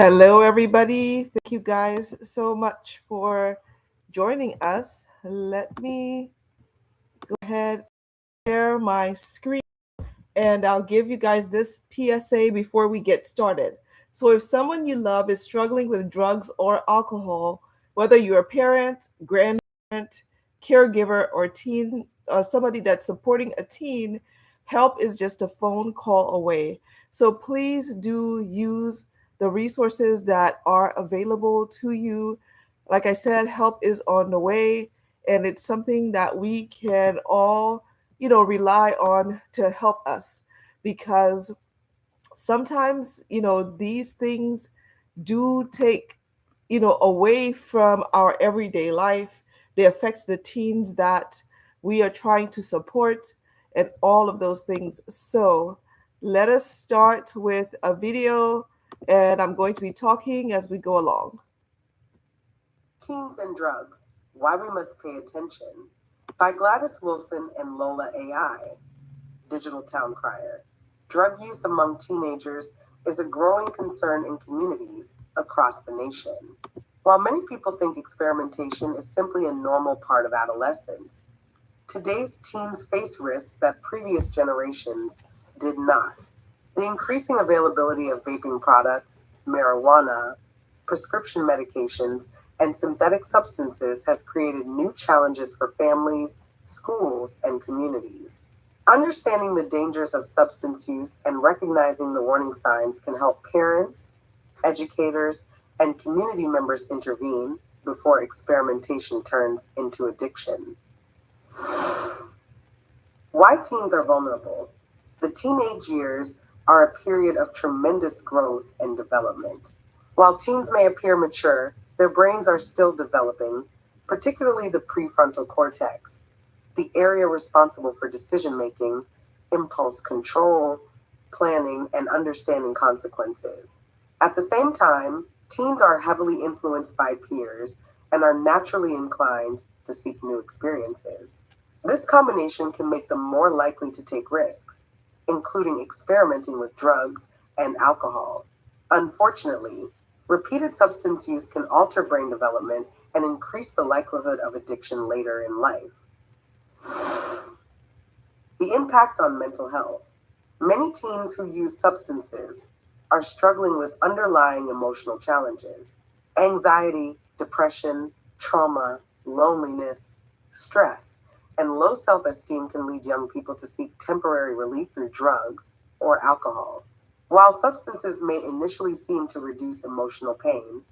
Hello, everybody. Thank you guys so much for joining us. Let me go ahead and share my screen and I'll give you guys this PSA before we get started. So, if someone you love is struggling with drugs or alcohol, whether you're a parent, grandparent, caregiver, or teen, somebody that's supporting a teen, help is just a phone call away. So, please do use the resources that are available to you. Like I said, help is on the way, and it's something that we can all rely on to help us because sometimes these things do take away from our everyday life. They affect the teens that we are trying to support and all of those things. So let us start with a video, and I'm going to be talking as we go along. Teens and Drugs, Why We Must Pay Attention by Gladys Wilson and Lola AI. Digital Town Crier. Drug use among teenagers is a growing concern in communities across the nation. While many people think experimentation is simply a normal part of adolescence, today's teens face risks that previous generations did not. The increasing availability of vaping products, marijuana, prescription medications, and synthetic substances has created new challenges for families, schools, and communities. Understanding the dangers of substance use and recognizing the warning signs can help parents, educators, and community members intervene before experimentation turns into addiction. Why teens are vulnerable. The teenage years are a period of tremendous growth and development. While teens may appear mature, their brains are still developing, particularly the prefrontal cortex, the area responsible for decision making, impulse control, planning, and understanding consequences. At the same time, teens are heavily influenced by peers and are naturally inclined to seek new experiences. This combination can make them more likely to take risks, including experimenting with drugs and alcohol. Unfortunately, repeated substance use can alter brain development and increase the likelihood of addiction later in life. The impact on mental health. Many teens who use substances are struggling with underlying emotional challenges. Anxiety, depression, trauma, loneliness, stress, and low self esteem can lead young people to seek temporary relief through drugs or alcohol. While substances may initially seem to reduce emotional pain,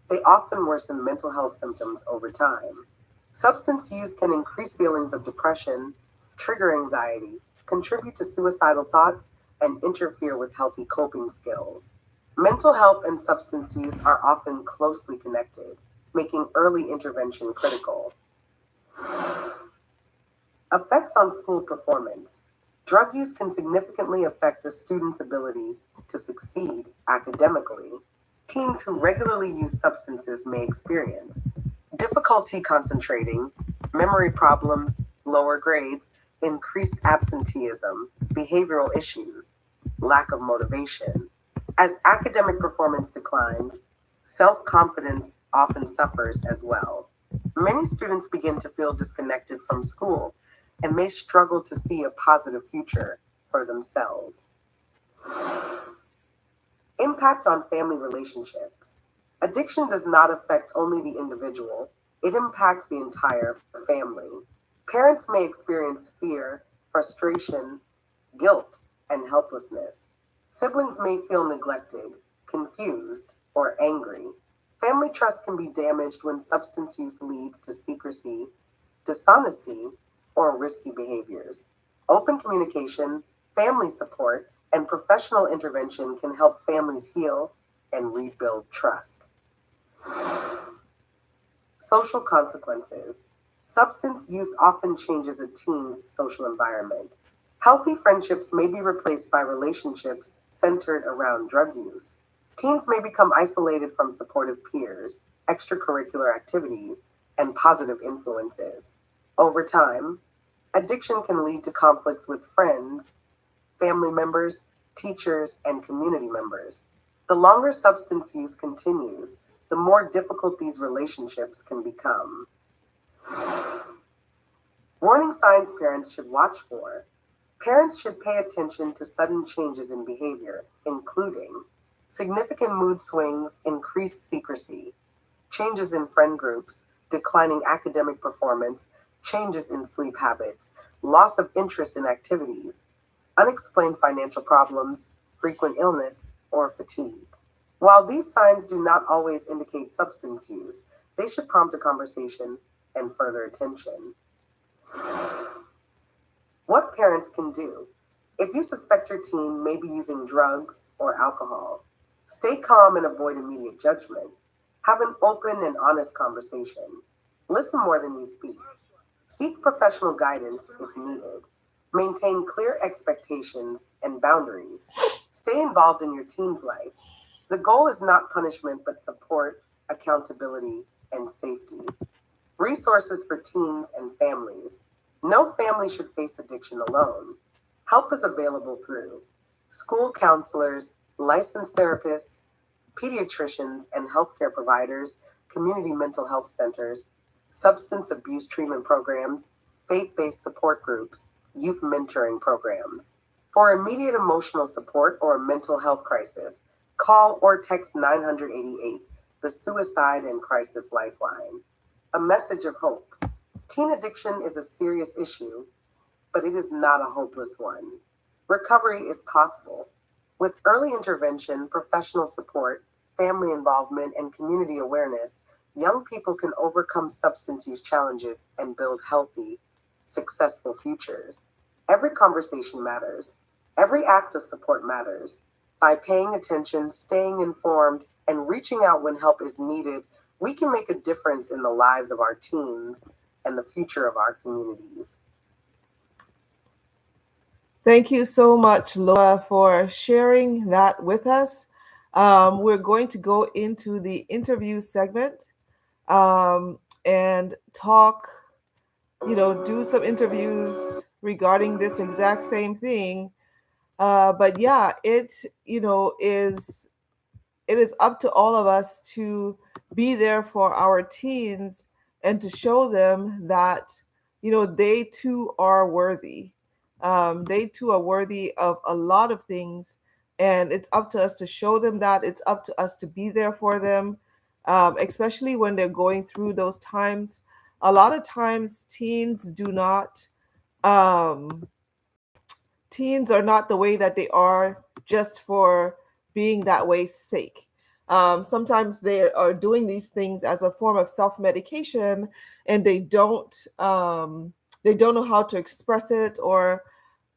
they often worsen mental health symptoms over time. Substance use can increase feelings of depression, trigger anxiety, contribute to suicidal thoughts, and interfere with healthy coping skills. Mental health and substance use are often closely connected, making early intervention critical. Effects on school performance. Drug use can significantly affect a student's ability to succeed academically. Teens who regularly use substances may experience difficulty concentrating, memory problems, lower grades, increased absenteeism, behavioral issues, lack of motivation. As academic performance declines, self confidence often suffers as well. Many students begin to feel disconnected from school and may struggle to see a positive future for themselves. Impact on family relationships. Addiction does not affect only the individual, it impacts the entire family. Parents may experience fear, frustration, guilt, and helplessness. Siblings may feel neglected, confused, or angry. Family trust can be damaged when substance use leads to secrecy, dishonesty, or risky behaviors. Open communication, family support, and professional intervention can help families heal and rebuild trust. Social consequences. Substance use often changes a teen's social environment. Healthy friendships may be replaced by relationships centered around drug use. Teens may become isolated from supportive peers, extracurricular activities, and positive influences. Over time, addiction can lead to conflicts with friends, family members, teachers, and community members. The longer substance use continues, the more difficult these relationships can become. Warning signs parents should watch for. Parents should pay attention to sudden changes in behavior, including significant mood swings, increased secrecy, changes in friend groups, declining academic performance, changes in sleep habits, loss of interest in activities, unexplained financial problems, frequent illness, or fatigue. While these signs do not always indicate substance use, they should prompt a conversation and further attention. What parents can do. If you suspect your teen may be using drugs or alcohol, stay calm and avoid immediate judgment. Have an open and honest conversation. Listen more than you speak. Seek professional guidance if needed. Maintain clear expectations and boundaries. Stay involved in your teen's life. The goal is not punishment but support, accountability, and safety. Resources for teens and families. No family should face addiction alone. Help is available through school counselors, licensed therapists, pediatricians and healthcare providers, community mental health centers, substance abuse treatment programs, faith based support groups, youth mentoring programs. For immediate emotional support or a mental health crisis, call or text 988, the Suicide and Crisis Lifeline. A message of hope. Teen addiction is a serious issue, but it is not a hopeless one. Recovery is possible. With early intervention, professional support, family involvement, and community awareness, young people can overcome substance use challenges and build healthy, successful futures. Every conversation matters. Every act of support matters. By paying attention, staying informed, and reaching out when help is needed, we can make a difference in the lives of our teens and the future of our communities. Thank you so much, Lola, for sharing that with us. We're going to go into the interview segment and talk, do some interviews regarding this exact same thing. But yeah, it is up to all of us to be there for our teens and to show them that they too are worthy. They too are worthy of a lot of things, and it's up to us to show them that. It's up to us to be there for them, especially when they're going through those times. A lot of times teens do not um, teens are not the way that they are just for being that way's sake. Sometimes they are doing these things as a form of self-medication, and they don't know how to express it or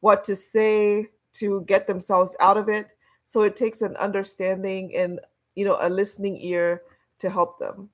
what to say to get themselves out of it. So it takes an understanding and a listening ear to help them.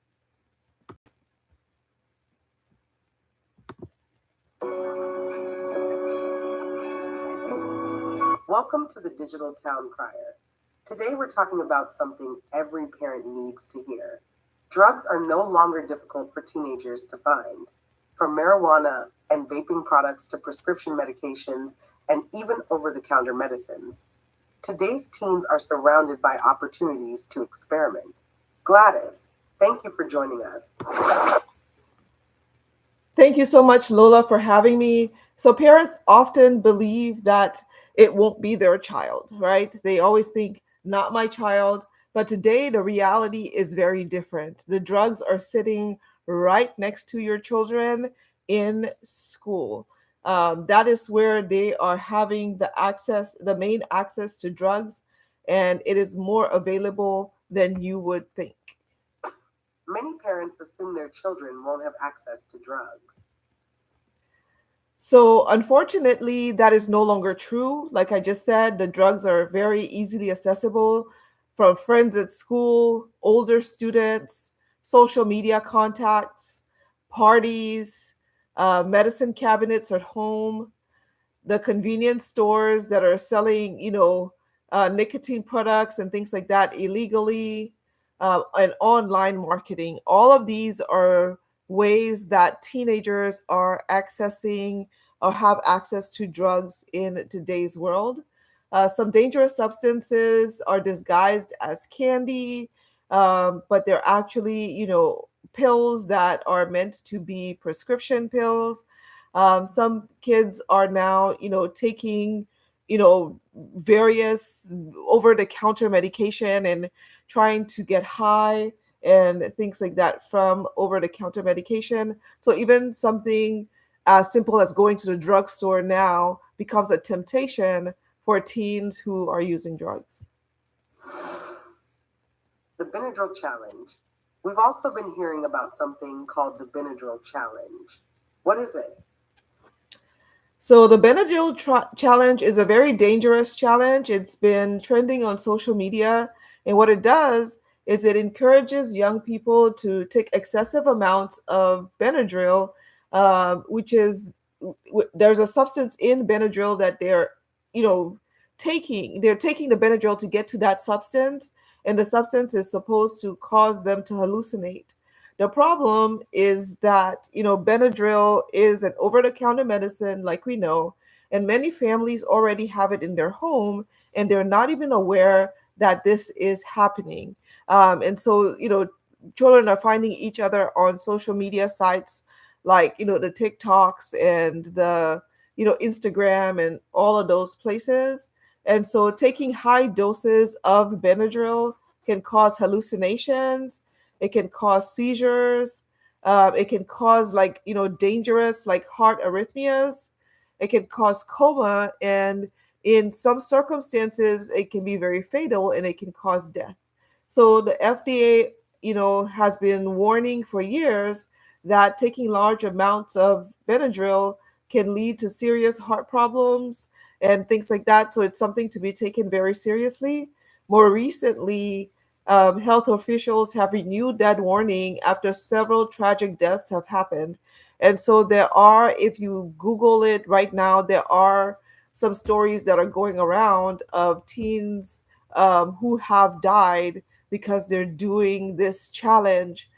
Welcome to the Digital Town Crier. Today we're talking about something every parent needs to hear. Drugs are no longer difficult for teenagers to find. From marijuana and vaping products to prescription medications and even over the counter medicines. Today's teens are surrounded by opportunities to experiment. Gladys, thank you for joining us. Thank you so much, Lola, for having me. So, parents often believe that it won't be their child, right? They always think, not my child. But today, the reality is very different. The drugs are sitting right next to your children in school. That is where they are having the main access to drugs, and it is more available than you would think. Many parents assume their children won't have access to drugs. So, unfortunately, that is no longer true. Like I just said, the drugs are very easily accessible from friends at school, older students, social media contacts, parties, medicine cabinets at home, the convenience stores that are selling, nicotine products and things like that illegally, and online marketing. All of these are ways that teenagers are accessing or have access to drugs in today's world. Some dangerous substances are disguised as candy, but they're actually, pills that are meant to be prescription pills. Some kids are now, taking, various over the counter medication and trying to get high and things like that from over the counter medication. So even something as simple as going to the drugstore now becomes a temptation for teens who are using drugs. The Benadryl Challenge. We've also been hearing about something called the Benadryl Challenge. What is it? So the Benadryl challenge is a very dangerous challenge. It's been trending on social media, and what it does is it encourages young people to take excessive amounts of Benadryl, which is there's a substance in Benadryl that they're, you know, taking. They're taking the Benadryl to get to that substance, and the substance is supposed to cause them to hallucinate. The problem is that, Benadryl is an over the counter medicine, like we know, and many families already have it in their home and they're not even aware that this is happening. And so, children are finding each other on social media sites like, the TikToks and the, Instagram and all of those places. And so taking high doses of Benadryl can cause hallucinations, it can cause seizures. It can cause like dangerous like heart arrhythmias. It can cause coma, and in some circumstances, it can be very fatal, and it can cause death. So the FDA, has been warning for years that taking large amounts of Benadryl can lead to serious heart problems and things like that. So it's something to be taken very seriously. More recently, health officials have renewed that warning after several tragic deaths have happened. And so there are, if you Google it right now, there are some stories that are going around of teens who have died because they're doing this challenge,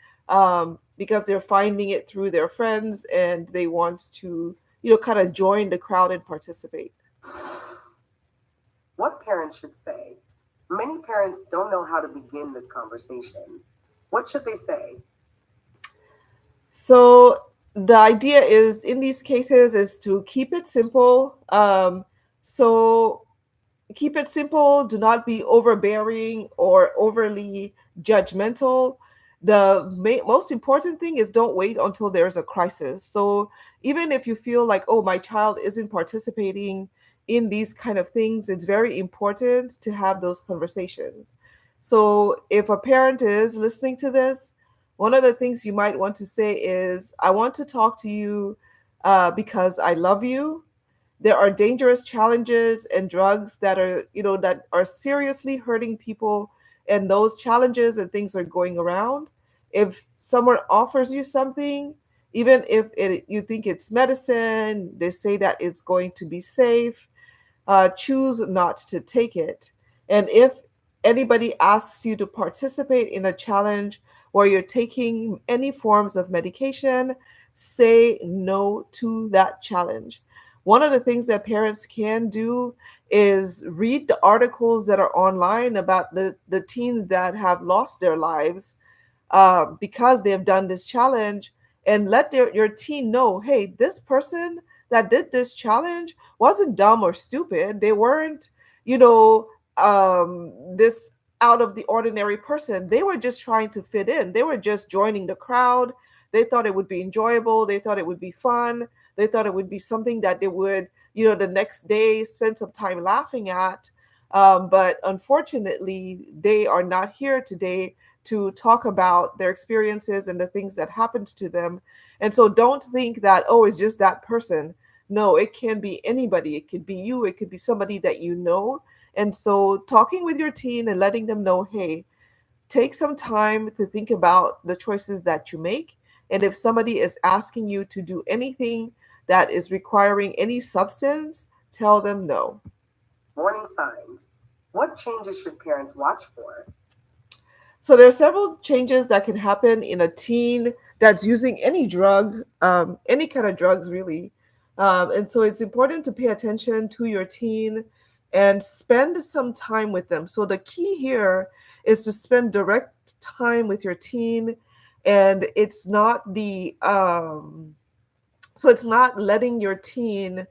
because they're finding it through their friends and they want to, kind of join the crowd and participate. What parents should say? Many parents don't know how to begin this conversation. What should they say? So the idea is in these cases is to keep it simple. So keep it simple. Do not be overbearing or overly judgmental. The most important thing is don't wait until there's a crisis. So even if you feel like, oh, my child isn't participating in these kind of things, it's very important to have those conversations. So if a parent is listening to this, one of the things you might want to say is, I want to talk to you because I love you. There are dangerous challenges and drugs that are seriously hurting people, and those challenges and things are going around. If someone offers you something, even if you think it's medicine, they say that it's going to be safe, choose not to take it. And if anybody asks you to participate in a challenge where you're taking any forms of medication, say no to that challenge. One of the things that parents can do is read the articles that are online about the teens that have lost their lives because they have done this challenge, and let your teen know, hey, this person that did this challenge wasn't dumb or stupid. They weren't, this out of the ordinary person. They were just trying to fit in. They were just joining the crowd. They thought it would be enjoyable. They thought it would be fun. They thought it would be something that they would, the next day spend some time laughing at. But unfortunately, they are not here today to talk about their experiences and the things that happened to them. And so don't think that, oh, it's just that person. No, it can be anybody. It could be you. It could be somebody that you know. And so talking with your teen and letting them know, hey, take some time to think about the choices that you make. And if somebody is asking you to do anything that is requiring any substance, tell them no. Warning signs. What changes should parents watch for? So there are several changes that can happen in a teen that's using any drug, any kind of drugs, really. And so it's important to pay attention to your teen and spend some time with them. So the key here is to spend direct time with your teen, and it's not the so it's not letting your teen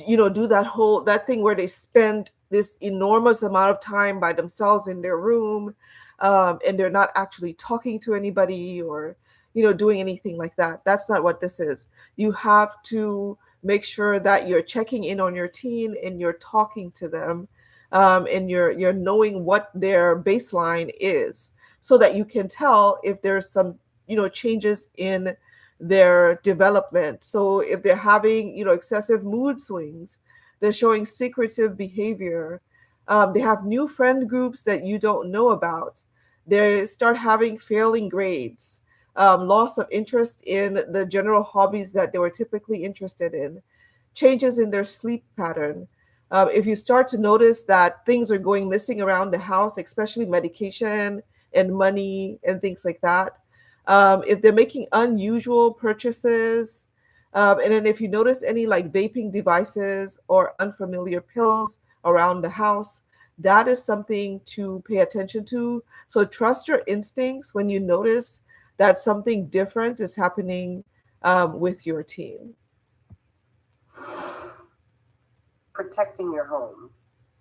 do that thing where they spend this enormous amount of time by themselves in their room, and they're not actually talking to anybody or doing anything like that. That's not what this is. You have to make sure that you're checking in on your teen and you're talking to them, and you're knowing what their baseline is, so that you can tell if there's some changes in their development. So if they're having, excessive mood swings, they're showing secretive behavior, they have new friend groups that you don't know about, they start having failing grades, loss of interest in the general hobbies that they were typically interested in, changes in their sleep pattern. If you start to notice that things are going missing around the house, especially medication and money and things like that, if they're making unusual purchases, and then if you notice any like vaping devices or unfamiliar pills around the house, that is something to pay attention to. So trust your instincts when you notice that something different is happening with your teen. Protecting your home.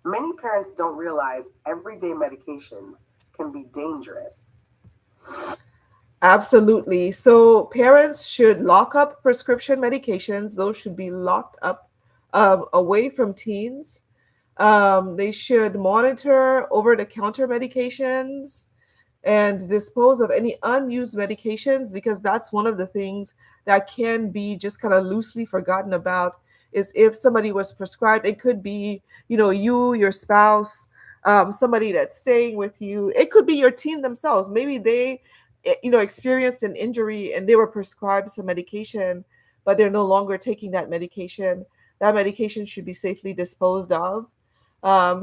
Many parents don't realize everyday medications can be dangerous. Absolutely. So parents should lock up prescription medications. Those should be locked up, away from teens. They should monitor over the counter medications and dispose of any unused medications, because that's one of the things that can be just kind of loosely forgotten about. Is if somebody was prescribed, it could be you, your spouse, somebody that's staying with you, it could be your teen themselves. Maybe they experienced an injury and they were prescribed some medication, but they're no longer taking that medication. That medication should be safely disposed of.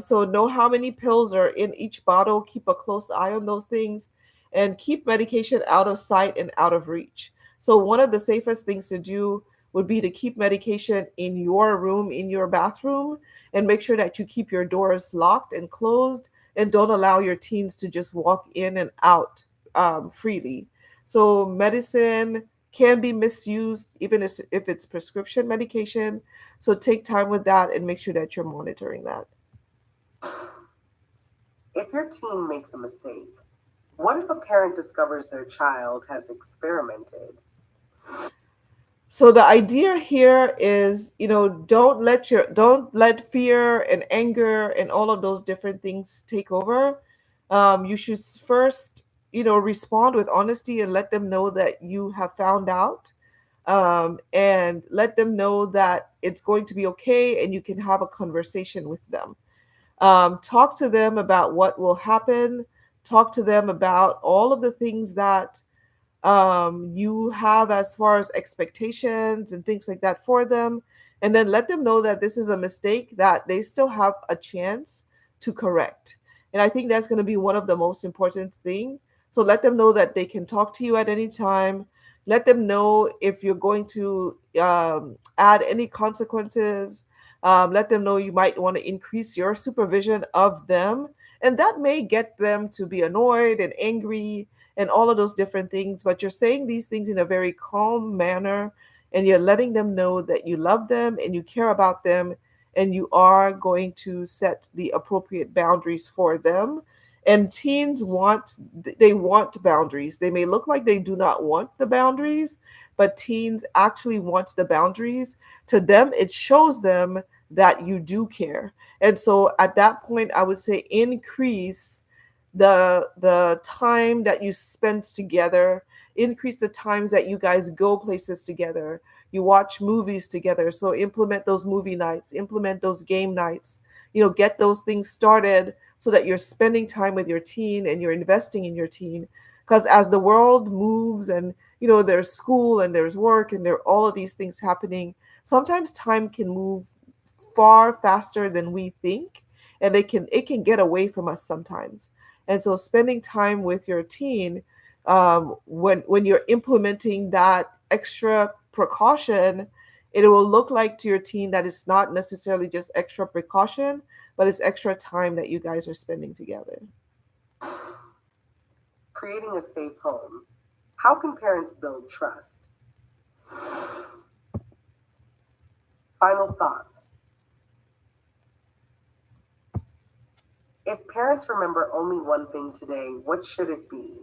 So know how many pills are in each bottle, keep a close eye on those things, and keep medication out of sight and out of reach. So one of the safest things to do would be to keep medication in your room, in your bathroom, and make sure that you keep your doors locked and closed, and don't allow your teens to just walk in and out freely. So medicine can be misused, even if it's prescription medication. So take time with that and make sure that you're monitoring that. If your teen makes a mistake, what if a parent discovers their child has experimented? So the idea here is, don't let fear and anger and all of those different things take over. You should first, respond with honesty and let them know that you have found out, and let them know that it's going to be okay and you can have a conversation with them. Talk to them about what will happen. Talk to them about all of the things that you have as far as expectations and things like that for them. And then let them know that this is a mistake that they still have a chance to correct. And I think that's going to be one of the most important thing. So let them know that they can talk to you at any time. Let them know if you're going to add any consequences. Let them know you might want to increase your supervision of them. And that may get them to be annoyed and angry and all of those different things. But you're saying these things in a very calm manner, and you're letting them know that you love them and you care about them, and you are going to set the appropriate boundaries for them. And teens want boundaries. They may look like they do not want the boundaries, but teens actually want the boundaries. To them, it shows them that you do care. And so at that point, I would say increase the time that you spend together, increase the times that you guys go places together, you watch movies together. So implement those movie nights, implement those game nights, get those things started so that you're spending time with your teen and you're investing in your teen. Because as the world moves, and there's school and there's work and there are all of these things happening, sometimes time can move far faster than we think, and it can get away from us sometimes. And so spending time with your teen, when you're implementing that extra precaution, it will look like to your teen that it's not necessarily just extra precaution, but it's extra time that you guys are spending together. Creating a safe home. How can parents build trust? Final thoughts. If parents remember only one thing today, what should it be?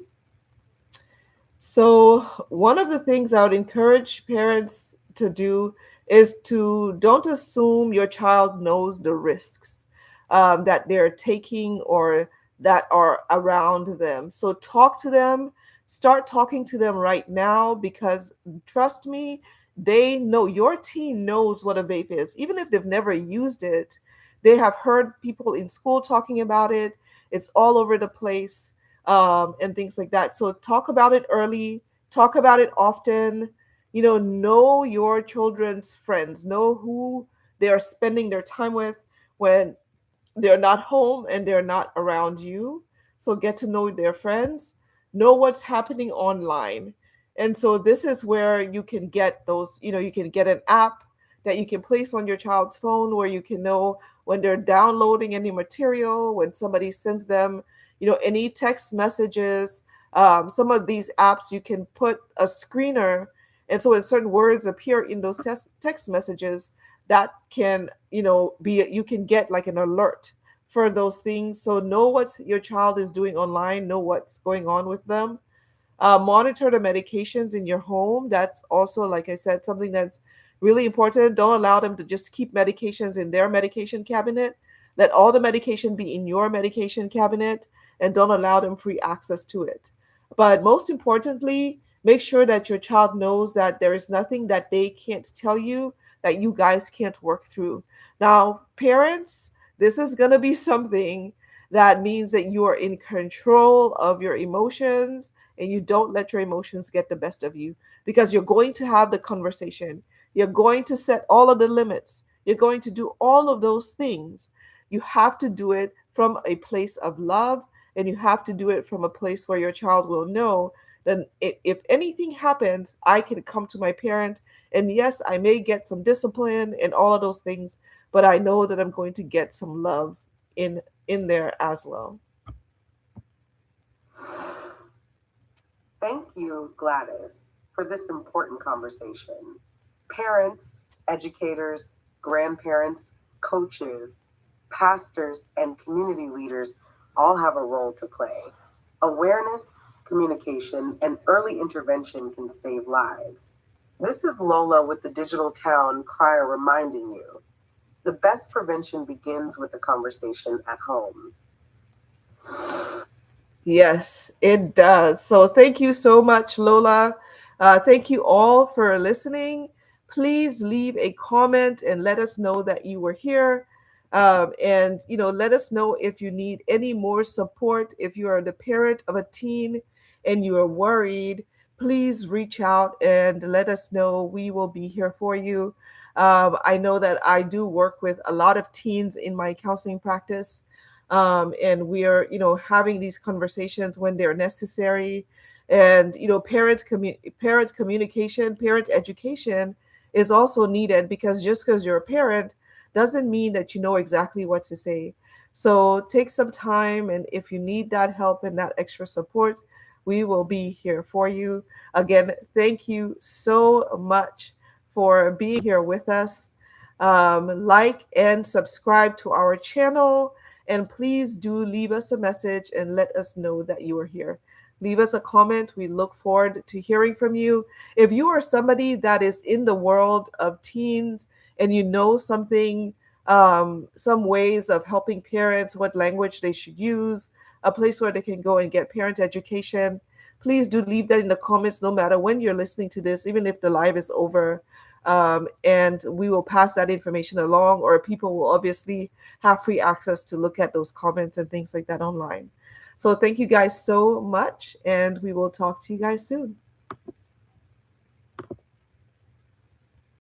So, one of the things I would encourage parents to do is to don't assume your child knows the risks that they're taking or that are around them. So, talk to them, start talking to them right now because trust me, they know your teen knows what a vape is. Even if they've never used it, they have heard people in school talking about it, it's all over the place and things like that. So talk about it early, talk about it often. Know your children's friends, know who they are spending their time with when they're not home and they're not around you. So get to know their friends, know what's happening online. And so this is where you can get those, you can get an app that you can place on your child's phone where you can know when they're downloading any material, when somebody sends them, any text messages. Some of these apps you can put a screener. And so when certain words appear in those text messages, that can be you can get like an alert for those things. So know what your child is doing online, know what's going on with them. Monitor the medications in your home. That's also, like I said, something that's really important. Don't allow them to just keep medications in their medication cabinet. Let all the medication be in your medication cabinet and don't allow them free access to it. But most importantly, make sure that your child knows that there is nothing that they can't tell you that you guys can't work through. Now, parents, this is going to be something that means that you are in control of your emotions and you don't let your emotions get the best of you because you're going to have the conversation. You're going to set all of the limits. You're going to do all of those things. You have to do it from a place of love and you have to do it from a place where your child will know that if anything happens, I can come to my parent. And yes, I may get some discipline and all of those things, but I know that I'm going to get some love in there as well. Thank you, Gladys, for this important conversation. Parents, educators, grandparents, coaches, pastors, and community leaders all have a role to play. Awareness, communication, and early intervention can save lives. This is Lola with the Digital Town Crier reminding you the best prevention begins with the conversation at home. Yes, it does. So thank you so much, Lola. Thank you all for listening. Please leave a comment and let us know that you were here. And let us know if you need any more support. If you are the parent of a teen and you are worried, please reach out and let us know. We will be here for you. I know that I do work with a lot of teens in my counseling practice, and we are having these conversations when they're necessary. And parent communication, parent education is also needed because just because you're a parent doesn't mean that you know exactly what to say. So take some time, and if you need that help and that extra support, we will be here for you. Again, thank you so much for being here with us. Like and subscribe to our channel, and please do leave us a message and let us know that you are here. Leave us a comment. We look forward to hearing from you. If you are somebody that is in the world of teens and you know something, some ways of helping parents, what language they should use, a place where they can go and get parent education, please do leave that in the comments no matter when you're listening to this, even if the live is over. And we will pass that information along, or people will obviously have free access to look at those comments and things like that online. So thank you guys so much, and we will talk to you guys soon.